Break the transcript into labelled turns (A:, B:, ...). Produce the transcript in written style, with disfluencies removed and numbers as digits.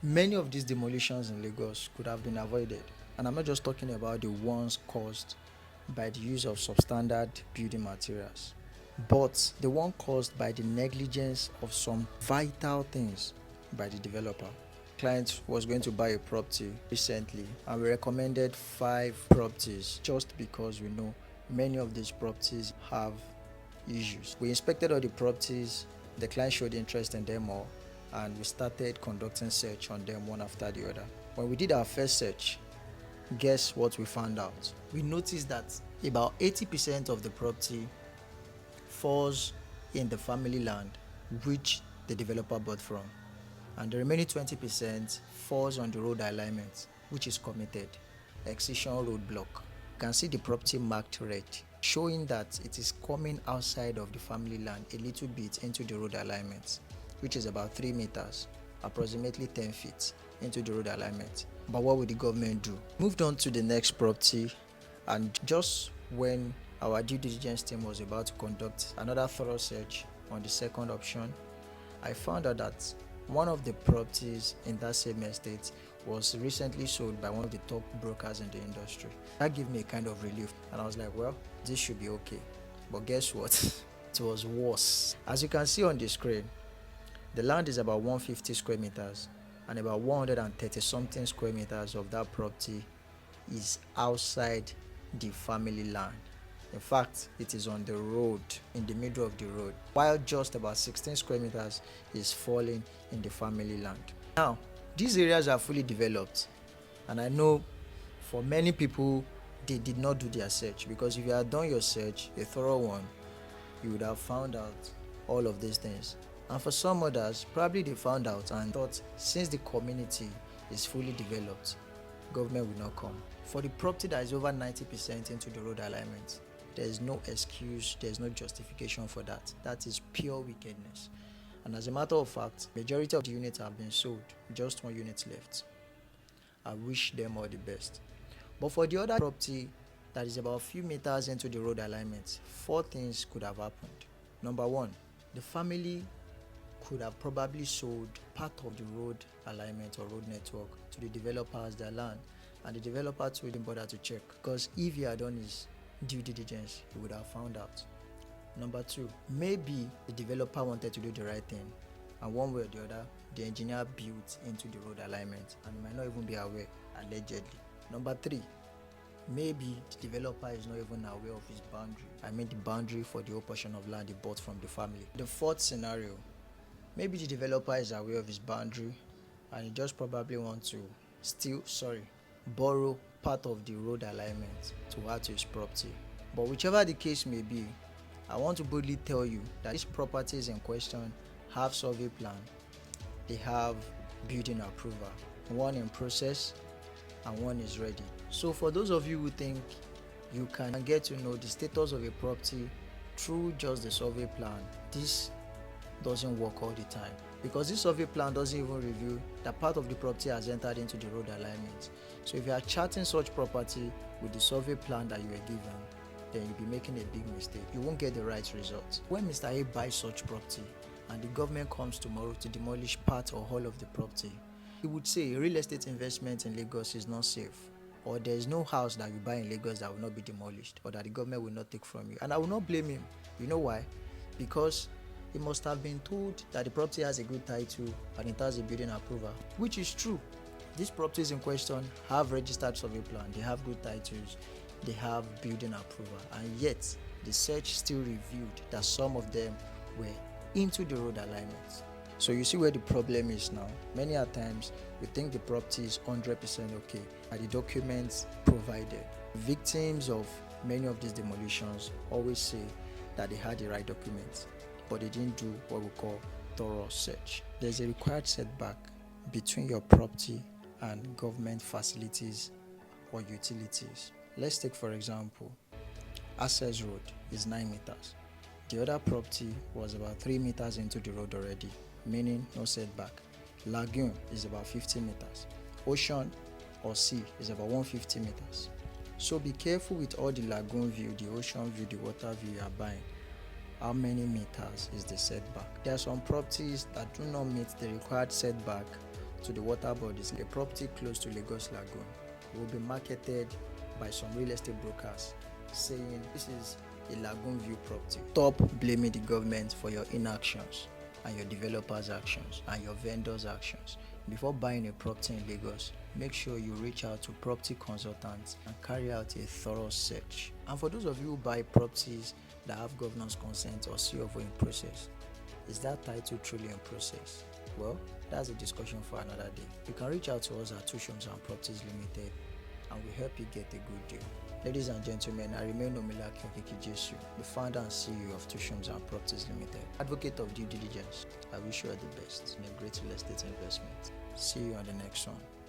A: Many of these demolitions in Lagos could have been avoided, and I'm not just talking about the ones caused by the use of substandard building materials, but the one caused by the negligence of some vital things by the developer. Client was going to buy a property recently, and we recommended 5 properties just because we know many of these properties have issues. We inspected all the properties, the client showed interest in them all, and we started conducting search on them one after the other. When we did our first search, guess what we found out? We noticed that about 80% of the property falls in the family land which the developer bought from, and the remaining 20% falls on the road alignment which is committed, excision road block. You can see the property marked red, showing that it is coming outside of the family land a little bit into the road alignment, which is about 3 meters, approximately 10 feet into the road alignment. But what would the government do? Moved on to the next property, and just when our due diligence team was about to conduct another thorough search on the second option, I found out that one of the properties in that same estate was recently sold by one of the top brokers in the industry. That gave me a kind of relief, and I was like, well, this should be okay. But guess what? It was worse. As you can see on the screen, the land is about 150 square meters, and about 130 something square meters of that property is outside the family land. In fact, it is on the road, in the middle of the road, while just about 16 square meters is falling in the family land. Now, these areas are fully developed, and I know for many people, they did not do their search, because if you had done your search, a thorough one, you would have found out all of these things. And for some others, probably they found out and thought, since the community is fully developed, government will not come. For the property that is over 90% into the road alignment, there is no excuse, there is no justification for that. That is pure wickedness. And as a matter of fact, majority of the units have been sold, just 1 unit left. I wish them all the best. But for the other property that is about a few meters into the road alignment, 4 things could have happened. Number 1, the family could have probably sold part of the road alignment or road network to the developer as their land, and the developer too didn't bother to check, because if he had done his due diligence, he would have found out. Number 2, maybe the developer wanted to do the right thing, and one way or the other, the engineer built into the road alignment and he might not even be aware, allegedly. Number 3, maybe the developer is not even aware of his boundary. I mean the boundary for the whole portion of land he bought from the family. The 4th scenario, maybe the developer is aware of his boundary and he just probably wants to borrow part of the road alignment to add to his property. But whichever the case may be, I want to boldly tell you that these properties in question have survey plan, they have building approval, one in process and one is ready. So for those of you who think you can get to know the status of a property through just the survey plan, this doesn't work all the time, because this survey plan doesn't even reveal that part of the property has entered into the road alignment. So if you are charting such property with the survey plan that you were given, then you'll be making a big mistake. You won't get the right results. When Mr. A buys such property and the government comes tomorrow to demolish part or whole of the property, he would say real estate investment in Lagos is not safe, or there is no house that you buy in Lagos that will not be demolished or that the government will not take from you. And I will not blame him. You know why? Because he must have been told that the property has a good title and it has a building approval, which is true. These properties in question have registered survey plan, they have good titles, they have building approval, and yet the search still revealed that some of them were into the road alignments. So you see where the problem is now. Many a times we think the property is 100% okay by the documents provided. Victims of many of these demolitions always say that they had the right documents, but they didn't do what we call thorough search. There's a required setback between your property and government facilities or utilities. Let's take, for example, Access Road is 9 meters. The other property was about 3 meters into the road already, meaning no setback. Lagoon is about 50 meters. Ocean or sea is about 150 meters. So be careful with all the lagoon view, the ocean view, the water view you are buying. How many meters is the setback? There are some properties that do not meet the required setback to the water bodies. A property close to Lagos Lagoon will be marketed by some real estate brokers saying this is a lagoon view property. Stop blaming the government for your inactions and your developers' actions and your vendors' actions. Before buying a property in Lagos, make sure you reach out to property consultants and carry out a thorough search. And for those of you who buy properties that have governance consent or COO in process, is that title truly in process? Well, that's a discussion for another day. You can reach out to us at Tushums and Properties Limited and we'll help you get a good deal. Ladies and gentlemen, I remain Omilaki Okiki Jesu, the founder and CEO of Tushums and Properties Limited, advocate of due diligence. I wish you all the best in a great real estate investment. See you on the next one.